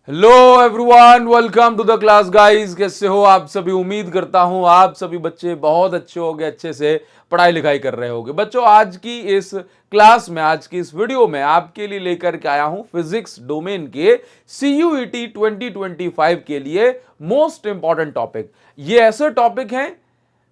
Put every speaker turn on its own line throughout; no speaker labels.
Hello everyone, welcome to the class guys. कैसे हो आप सभी? उम्मीद करता हूं आप सभी बच्चे बहुत अच्छे होंगे, अच्छे से पढ़ाई लिखाई कर रहे होंगे। बच्चों, आज की इस क्लास में, आज की इस वीडियो में आपके लिए लेकर के आया हूं फिजिक्स डोमेन के CUET 2025 के लिए मोस्ट इंपॉर्टेंट टॉपिक। ये ऐसे टॉपिक हैं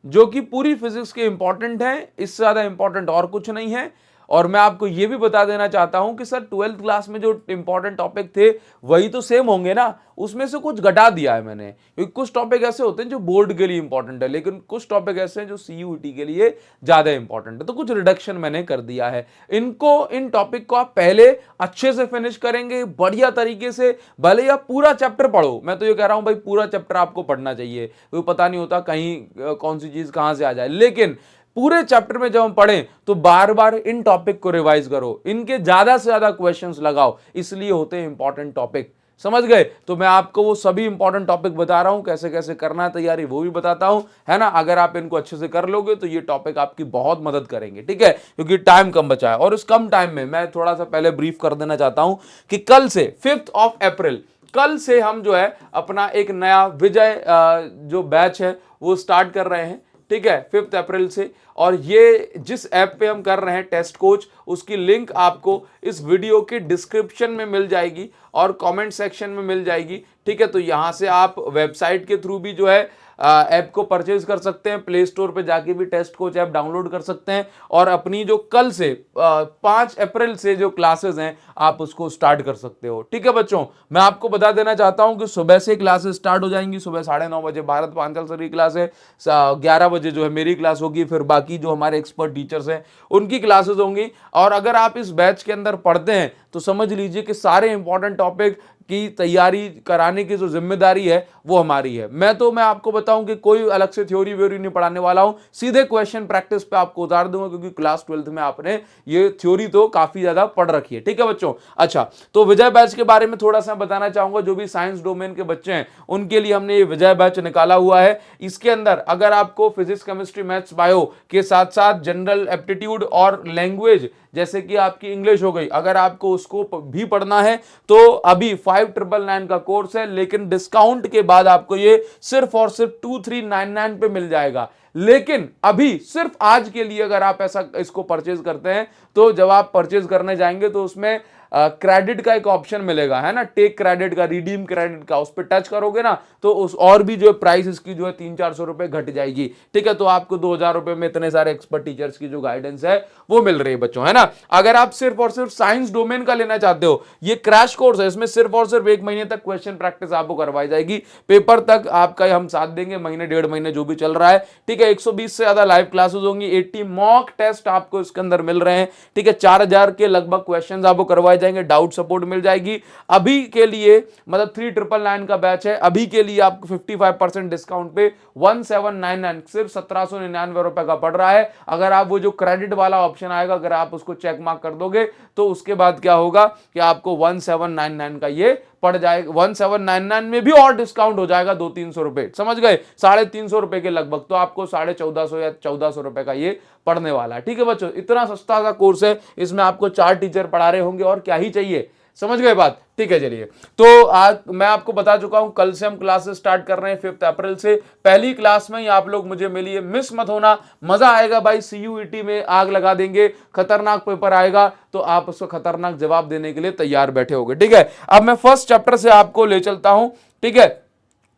जो कि पूरी फिजिक्स के इंपॉर्टेंट हैं, इससे ज्यादा इंपॉर्टेंट और कुछ नहीं है। और मैं आपको यह भी बता देना चाहता हूं कि सर 12th क्लास में जो इंपॉर्टेंट टॉपिक थे वही तो सेम होंगे ना, उसमें से कुछ घटा दिया है मैंने, क्योंकि कुछ टॉपिक ऐसे होते हैं जो बोर्ड के लिए इंपॉर्टेंट है, लेकिन कुछ टॉपिक ऐसे हैं जो CUET के लिए ज्यादा इंपॉर्टेंट है, तो कुछ रिडक्शन मैंने कर दिया है। इन टॉपिक को आप पहले अच्छे से फिनिश करेंगे बढ़िया तरीके से, भले ही आप पूरा चैप्टर पढ़ो। मैं तो ये कह रहा हूं भाई, पूरा चैप्टर आपको पढ़ना चाहिए, क्योंकि पता नहीं होता कहीं कौन सी चीज कहां से आ जाए। लेकिन पूरे चैप्टर में जब हम पढ़ें तो बार बार इन टॉपिक को रिवाइज करो, इनके ज्यादा से ज्यादा क्वेश्चंस लगाओ, इसलिए होते हैं इंपॉर्टेंट टॉपिक। समझ गए? तो मैं आपको वो सभी इंपॉर्टेंट टॉपिक बता रहा हूं, कैसे कैसे करना है तैयारी वो भी बताता हूं, है ना। अगर आप इनको अच्छे से कर लोगे तो ये टॉपिक आपकी बहुत मदद करेंगे, ठीक है, क्योंकि टाइम कम बचा है। और इस कम टाइम में मैं थोड़ा सा पहले ब्रीफ कर देना चाहता हूं कि कल से 5 अप्रैल, कल से हम जो है अपना एक नया विजय जो बैच है वो स्टार्ट कर रहे हैं, ठीक है, 5 अप्रैल से। और ये जिस ऐप पे हम कर रहे हैं टेस्ट कोच, उसकी लिंक आपको इस वीडियो के डिस्क्रिप्शन में मिल जाएगी और कमेंट सेक्शन में मिल जाएगी, ठीक है। तो यहां से आप वेबसाइट के थ्रू भी जो है ऐप को परचेज कर सकते हैं, प्ले स्टोर पे जाके भी टेस्ट कोच ऐप डाउनलोड कर सकते हैं, और अपनी जो कल से 5 अप्रैल से जो क्लासेस हैं आप उसको स्टार्ट कर सकते हो, ठीक है बच्चों। मैं आपको बता देना चाहता हूं कि सुबह से क्लासेस स्टार्ट हो जाएंगी, सुबह 9:30 बजे भारत पांचाल सर की क्लास है, 11 बजे जो है मेरी क्लास होगी, फिर बाकी जो हमारे एक्सपर्ट टीचर्स हैं उनकी क्लासेस होंगी। और अगर आप इस बैच के अंदर पढ़ते हैं तो समझ लीजिए कि सारे इंपॉर्टेंट टॉपिक की तैयारी कराने की जो जिम्मेदारी है वो हमारी है। मैं आपको बताऊं कि कोई अलग से थ्योरी व्योरी नहीं पढ़ाने वाला हूं, सीधे क्वेश्चन प्रैक्टिस पे आपको उतार दूंगा, क्योंकि क्लास 12th में आपने ये थ्योरी तो काफी ज्यादा पढ़ रखी है, ठीक है बच्चों। अच्छा, तो विजय बैच के बारे में थोड़ा सा बताना चाहूंगा। जो भी साइंस डोमेन के बच्चे हैं उनके लिए हमने ये विजय बैच निकाला हुआ है। इसके अंदर अगर आपको फिजिक्स, केमिस्ट्री, मैथ्स, बायो के साथ साथ जनरल एप्टीट्यूड और लैंग्वेज जैसे कि आपकी इंग्लिश हो गई, अगर आपको उसको भी पढ़ना है तो अभी 5999 का कोर्स है, लेकिन डिस्काउंट के बाद आपको ये सिर्फ और सिर्फ 2399 पे मिल जाएगा। लेकिन अभी सिर्फ आज के लिए अगर आप ऐसा इसको परचेज करते हैं तो जब आप परचेज करने जाएंगे तो उसमें क्रेडिट का एक ऑप्शन मिलेगा, है ना, टेक क्रेडिट का, रिडीम क्रेडिट का, उस पर टच करोगे ना तो उस और भी जो प्राइस इसकी जो है 300-400 रुपए घट जाएगी, ठीक है। तो आपको 2000 रुपए में इतने सारे एक्सपर्ट टीचर्स की जो गाइडेंस है वो मिल रही है बच्चों, है ना। अगर आप सिर्फ और सिर्फ साइंस डोमेन का लेना चाहते हो, ये क्रैश कोर्स है, इसमें सिर्फ और सिर्फ 1 महीने तक क्वेश्चन प्रैक्टिस आपको करवाई जाएगी, पेपर तक आपका हम साथ देंगे, महीने 1.5 महीने जो भी चल रहा है, ठीक है। 120 से ज्यादा लाइव क्लासेस होंगी, 80 मॉक टेस्ट आपको इसके अंदर मिल रहे हैं, ठीक है। 4000 के लगभग क्वेश्चन आपको करवाए जाएंगे, डाउट सपोर्ट मिल जाएगी। अभी के लिए मतलब 3999 का बैच है, अभी के लिए आपको 55% डिस्काउंट पे 1799, सिर्फ 1799 रुपए का पड़ रहा है। अगर आप वो जो क्रेडिट वाला ऑप्शन आएगा, अगर आप उसको चेक मार्क कर दोगे तो उसके बाद क्या होगा कि आपको 1799 का ये पड़ जाएगा। 1799 में भी और डिस्काउंट हो जाएगा 200-300 रुपए, समझ गए, 350 रुपए के लगभग, तो आपको 1450 या 1400 रुपए का ये पढ़ने वाला है, ठीक है बच्चों। इतना सस्ता सा कोर्स है, इसमें आपको 4 टीचर पढ़ा रहे होंगे, और क्या ही चाहिए, समझ गए बात, ठीक है। चलिए, तो आज मैं आपको बता चुका हूं कल से हम क्लासेस स्टार्ट कर रहे हैं 5 अप्रैल से। पहली क्लास में ही आप लोग मुझे मिलिए, मिस मत होना, मजा आएगा भाई। CUET में आग लगा देंगे, खतरनाक पेपर आएगा, तो आप उसको खतरनाक जवाब देने के लिए तैयार बैठे होगे, ठीक है। अब मैं फर्स्ट चैप्टर से आपको ले चलता हूं, ठीक है,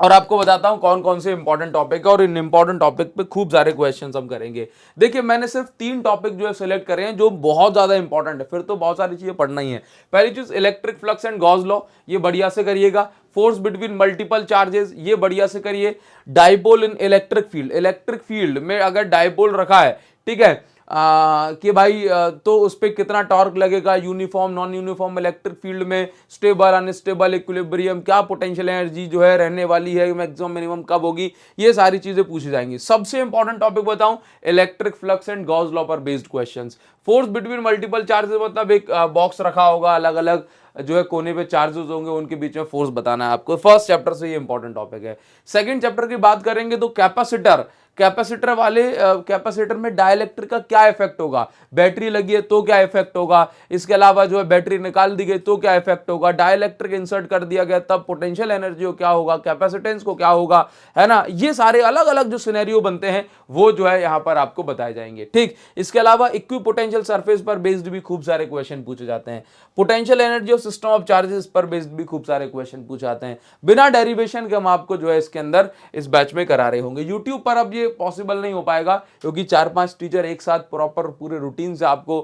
और आपको बताता हूं कौन कौन से इंपॉर्टेंट टॉपिक है, और इन इंपॉर्टेंट टॉपिक पे खूब सारे क्वेश्चंस हम करेंगे। देखिए, मैंने सिर्फ 3 टॉपिक जो है सिलेक्ट करे हैं जो बहुत ज्यादा इंपॉर्टेंट है, फिर तो बहुत सारी चीजें पढ़ना ही है। पहली चीज electric flux and Gauss law, ये बढ़िया से करिएगा। फोर्स बिटवीन मल्टीपल चार्जेस, ये बढ़िया से करिए। डाइपोल इन इलेक्ट्रिक फील्ड, इलेक्ट्रिक फील्ड में अगर डाइपोल रखा है, ठीक है, कि भाई तो उस पर कितना टॉर्क लगेगा, uniform non uniform electric field में, स्टेबल अनस्टेबल इक्विलिब्रियम, क्या पोटेंशियल एनर्जी जो है रहने वाली है, मैक्सिमम मिनिमम कब होगी, ये सारी चीजें पूछी जाएंगी। सबसे इंपॉर्टेंट टॉपिक बताऊं, electric flux and Gauss law पर based questions. Force between multiple charges मतलब एक बॉक्स रखा होगा, अलग अलग जो है कोने पे चार्जेस होंगे, उनके बीच में फोर्स बताना है आपको। फर्स्ट चैप्टर से ये इंपॉर्टेंट टॉपिक है। सेकंड चैप्टर की बात करेंगे तो कैपेसिटर, कैपेसिटर वाले कैपेसिटर में डाइलेक्ट्रिक का क्या इफेक्ट होगा, बैटरी लगी है तो क्या इफेक्ट होगा, इसके अलावा जो है बैटरी निकाल दी गई तो क्या इफेक्ट होगा, डाइलेक्ट्रिक इंसर्ट कर दिया गया तब पोटेंशियल एनर्जी को क्या होगा, कैपेसिटेंस को क्या होगा, है ना। ये सारे अलग अलग जो सिनेरियो बनते हैं वो जो है यहां पर आपको बताए जाएंगे। ठीक, इसके अलावा इक्विपोटेंशियल सरफेस पर बेस्ड भी खूब सारे क्वेश्चन पूछे जाते हैं, पोटेंशियल एनर्जी और सिस्टम ऑफ चार्जेस पर बेस्ड भी खूब सारे क्वेश्चन पूछे जाते हैं, बिना डेरिवेशन के हम आपको जो है इसके अंदर इस बैच में करा रहे होंगे। यूट्यूब पर अब ये पॉसिबल नहीं हो पाएगा क्योंकि 4-5 टीचर एक साथ प्रॉपर पूरे रूटीन से आपको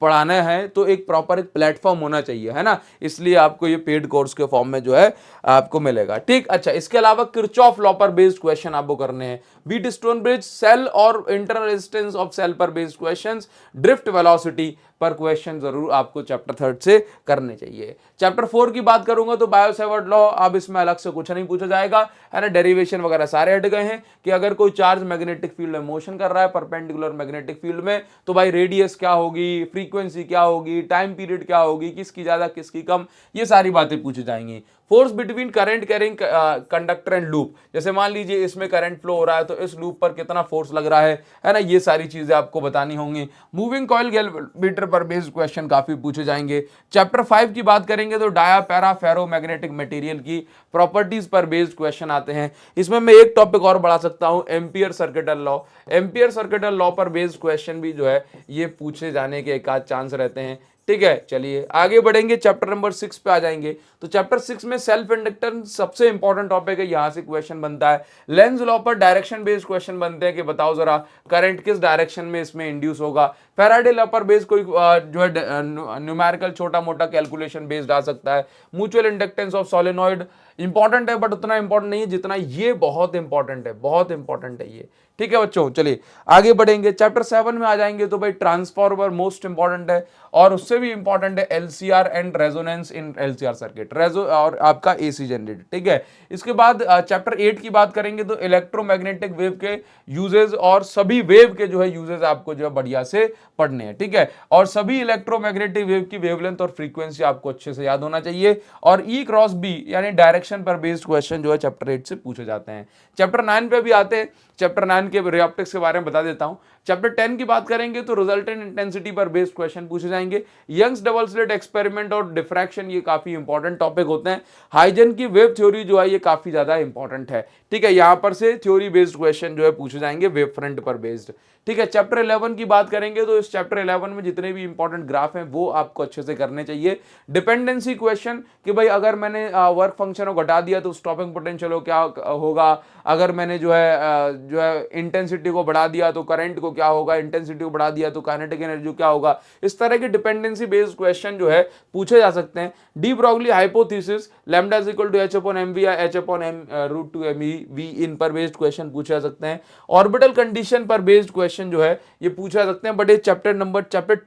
पढ़ाना है, तो एक प्रॉपर एक प्लेटफॉर्म होना चाहिए, है ना, इसलिए आपको ये पेड कोर्स के फॉर्म में जो है आपको मिलेगा। ठीक, अच्छा, इसके अलावा किरचॉफ लॉ पर बेस्ड क्वेश्चन आपको करने हैं, व्हीट स्टोन ब्रिज, सेल और इंटरनल रेजिस्टेंस ऑफ सेल पर बेस्ड क्वेश्चंस, ड्रिफ्ट वेलोसिटी पर क्वेश्चन जरूर आपको चैप्टर 3 से करने चाहिए। चैप्टर 4 की बात करूंगा तो बायो सेवर्ट लॉ, अब इसमें अलग से कुछ नहीं पूछा जाएगा, है ना, डेरिवेशन वगैरह सारे हट गए हैं कि अगर कोई चार्ज मैग्नेटिक फील्ड में मोशन कर रहा है परपेंडिकुलर मैग्नेटिक फील्ड में, तो भाई रेडियस क्या होगी, फ्रीक्वेंसी क्या होगी, टाइम पीरियड क्या होगी, किसकी ज्यादा किसकी कम, ये सारी बातें पूछी जाएंगी। Force between current carrying conductor and loop, जैसे मान लीजिए इसमें करंट फ्लो हो रहा है तो इस लूप पर कितना फोर्स लग रहा है ना, ये सारी चीजें आपको बतानी होंगी। मूविंग कॉइल गैल्वेमीटर पर बेस्ड क्वेश्चन काफी पूछे जाएंगे। चैप्टर 5 की बात करेंगे तो डाया पैरा फेरो मैग्नेटिक मटेरियल की प्रॉपर्टीज पर बेस्ड क्वेश्चन आते हैं। इसमें मैं एक टॉपिक और बढ़ा सकता हूं, ampere circuital law, ampere circuital law पर बेस्ड क्वेश्चन भी जो है ये पूछे जाने के एक आध चांस रहते हैं। ठीक है, चलिए आगे बढ़ेंगे, चैप्टर नंबर 6 पे आ जाएंगे। तो चैप्टर 6 में सेल्फ इंडक्टेंस सबसे इंपॉर्टेंट टॉपिक है, यहां से क्वेश्चन बनता है। लेंज लॉ पर डायरेक्शन बेस्ड क्वेश्चन बनते हैं कि बताओ जरा करंट किस डायरेक्शन में इसमें इंड्यूस होगा। फैराडे लॉ पर बेस्ड कोई जो है न्यूमेरिकल छोटा मोटा कैलकुलेशन बेस्ड आ सकता है। Mutual inductance of solenoid important है बट उतना इंपॉर्टेंट नहीं है जितना ये बहुत इंपॉर्टेंट है, बहुत इंपॉर्टेंट है ये। ठीक है बच्चों, चलिए आगे बढ़ेंगे। चैप्टर 7 में आ जाएंगे तो भाई ट्रांसफार्मर मोस्ट इंपॉर्टेंट है और उससे भी इंपॉर्टेंट है LCR and resonance in LCR circuit, रेजो और आपका एसी जनरेटर। ठीक है, इसके बाद चैप्टर 8 की बात करेंगे तो इलेक्ट्रोमैग्नेटिक वेव के यूजेस और सभी वेव के जो है यूजेस आपको जो है बढ़िया से पढ़ने हैं। ठीक है, और सभी इलेक्ट्रोमैग्नेटिक वेव की वेवलेंथ और फ्रीक्वेंसी आपको अच्छे से याद होना चाहिए। और ई क्रॉस बी यानी डायरेक्शन पर बेस्ड क्वेश्चन जो है चैप्टर 8 से पूछे जाते हैं। चैप्टर 9 पे भी आते हैं, चैप्टर 9 के रे ऑप्टिक्स के बारे में बता देता हूं। चैप्टर 10 की बात करेंगे तो रिजल्टेंट इंटेंसिटी पर बेस्ड क्वेश्चन पूछे जाएंगे। यंग्स डबल स्लिट एक्सपेरिमेंट और डिफ्रैक्शन ये काफी इंपॉर्टेंट टॉपिक होते हैं। हाइजन की वेव थ्योरी जो है ये काफी ज्यादा इंपॉर्टेंट है। ठीक है, यहां पर से थ्योरी बेस्ड क्वेश्चन जो है पूछे जाएंगे वेव फ्रंट पर बेस्ड। ठीक है, चैप्टर 11 की बात करेंगे तो इस चैप्टर 11 में जितने भी इंपॉर्टेंट ग्राफ हैं वो आपको अच्छे से करने चाहिए। डिपेंडेंसी क्वेश्चन कि भाई अगर मैंने वर्क फंक्शन को घटा दिया तो स्टॉपिंग पोटेंशियल क्या होगा, अगर मैंने जो है इंटेंसिटी को बढ़ा दिया तो करंट को क्या होगा, इंटेंसिटी को बढ़ा दिया तो काइनेटिक एनर्जी क्या होगा। इस तरह के डिपेंडेंसी बेस्ड क्वेश्चन जो है पूछे जा सकते हैं। De Broglie hypothesis lambda is equal to h upon mv या h upon m root 2 me v इन पर बेस्ड क्वेश्चन पूछे जा सकते हैं। ऑर्बिटल कंडीशन पर बेस्ड क्वेश्चन जो है ये पूछा जा सकते हैं, बट ये चैप्टर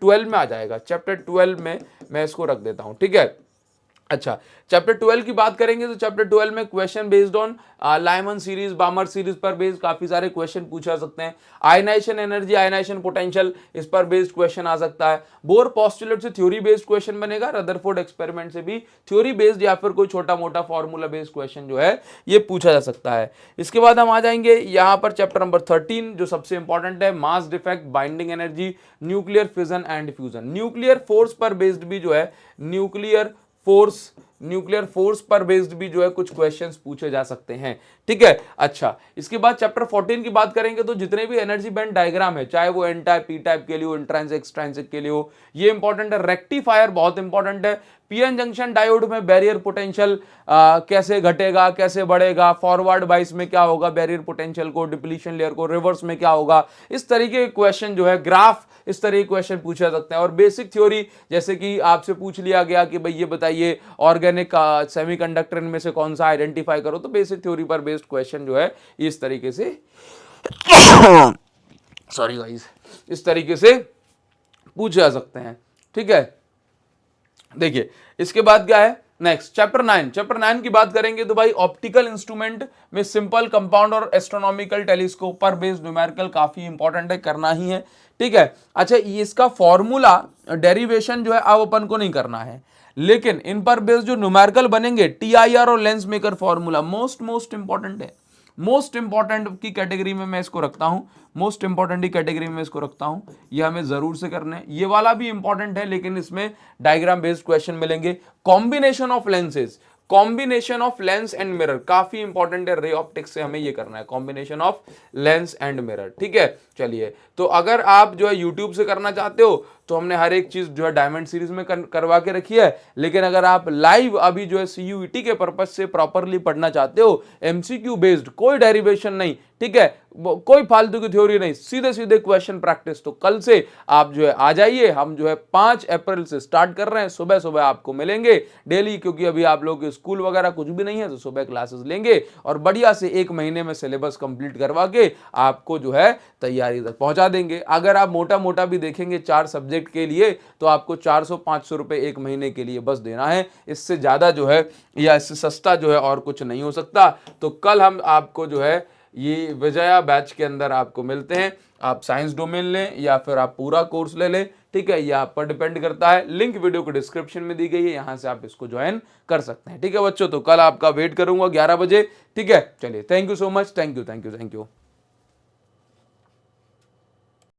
12 में आ जाएगा। चैप्टर 12 में मैं इसको रख देता हूं। ठीक है, अच्छा, चैप्टर 12 की बात करेंगे तो चैप्टर 12 में question based on Lyman series, बामर series पर बेस्ड काफी सारे क्वेश्चन पूछे जा सकते हैं। आयनाइजेशन एनर्जी, आयनाइजेशन पोटेंशियल, इस पर बेस्ड क्वेश्चन आ सकता है। बोर पोस्टुलेट से थ्योरी बेस्ड क्वेश्चन बनेगा। रदरफोर्ड एक्सपेरिमेंट से भी थ्योरी बेस्ड या फिर कोई छोटा मोटा फॉर्मूला बेस्ड क्वेश्चन जो है ये पूछा जा सकता है। इसके बाद हम आ जाएंगे यहाँ पर चैप्टर नंबर 13 जो सबसे इंपॉर्टेंट है, mass defect, binding energy, nuclear fission and diffusion. Nuclear force पर बेस्ड भी जो है न्यूक्लियर फोर्स पर बेस्ड भी जो है कुछ क्वेश्चंस पूछे जा सकते हैं। ठीक है, अच्छा, इसके बाद चैप्टर 14 की बात करेंगे तो जितने भी एनर्जी बैंड डायग्राम है, चाहे वो एन टाइप पी टाइप के लिए हो, इंट्रांसिक एक्सट्रांसिक के लिए हो, ये इंपॉर्टेंट है। रेक्टिफायर बहुत इंपॉर्टेंट है। पीएन जंक्शन डायोड में बैरियर पोटेंशियल कैसे घटेगा, कैसे बढ़ेगा, फॉरवर्ड बाइस में क्या होगा बैरियर पोटेंशियल को, डिप्लीशन लेयर को, रिवर्स में क्या होगा, इस तरीके के क्वेश्चन जो है, ग्राफ, इस तरह के क्वेश्चन पूछे जा सकते हैं। और बेसिक थ्योरी जैसे कि आपसे पूछ लिया गया कि भाई ये बताइए ऑर्गेनिक सेमीकंडक्टर में से कौन सा आइडेंटिफाई करो, तो बेसिक थ्योरी पर बेस्ड क्वेश्चन जो है इस तरीके से सॉरी गाइस, इस तरीके से पूछे जा सकते हैं। ठीक है, देखिए इसके बाद क्या है नेक्स्ट, चैप्टर 9 की बात करेंगे तो भाई ऑप्टिकल इंस्ट्रूमेंट में सिंपल, कंपाउंड और एस्ट्रोनॉमिकल टेलीस्कोप पर बेस्ड न्यूमेरिकल काफी इंपॉर्टेंट है, करना ही है। ठीक है, अच्छा, इसका फॉर्मूला डेरिवेशन जो है अब अपन को नहीं करना है, लेकिन इन पर बेस्ड जो न्यूमेरिकल बनेंगे, टीआईआर और lens maker formula most important है। मोस्ट इंपॉर्टेंट की कैटेगरी में मैं इसको रखता हूं, मोस्ट इंपॉर्टेंट की कैटेगरी में इसको रखता हूं। ये हमें जरूर से करना है। ये वाला भी इंपॉर्टेंट है, लेकिन इसमें डायग्राम बेस्ड क्वेश्चन मिलेंगे। Combination of lenses, combination of lens and mirror काफी इंपॉर्टेंट है। रे ऑप्टिक्स से हमें ये करना है, combination of lens and mirror. ठीक है, चलिए। तो अगर आप जो है यूट्यूब से करना चाहते हो तो हमने हर एक चीज जो है डायमंड सीरीज में करवा के रखी है। लेकिन अगर आप लाइव अभी जो है सीयूईटी के पर्पज से प्रॉपरली पढ़ना चाहते हो, एमसीक्यू बेस्ड, कोई डेरिवेशन नहीं, ठीक है, कोई फालतू की थ्योरी नहीं, सीधे सीधे क्वेश्चन प्रैक्टिस, तो कल से आप जो है आ जाइए। हम जो है 5 अप्रैल से स्टार्ट कर रहे हैं, सुबह सुबह आपको मिलेंगे डेली, क्योंकि अभी आप लोग स्कूल वगैरह कुछ भी नहीं है, तो सुबह क्लासेस लेंगे और बढ़िया से 1 महीने में सिलेबस कंप्लीट करवा के आपको जो है तैयारी तक पहुंचा देंगे। अगर आप मोटा मोटा भी देखेंगे 4 सब्जेक्ट के लिए, तो आपको 400-500 रुपए 1 महीने के लिए बस देना है। इससे ज्यादा जो है या इससे सस्ता जो है और कुछ नहीं हो सकता। तो कल हम आपको जो है ये विजया बैच के अंदर आपको मिलते हैं। आप साइंस डोमेन लें या फिर आप पूरा कोर्स ले लें, ठीक है, ये आप पर डिपेंड करता है। लिंक वीडियो को डिस्क्रिप्शन में दी गई है, यहां से आप इसको ज्वाइन कर सकते हैं। ठीक है बच्चों, तो कल आपका वेट करूंगा 11 बजे। ठीक है, चलिए, thank you so much, thank you, thank you, thank you.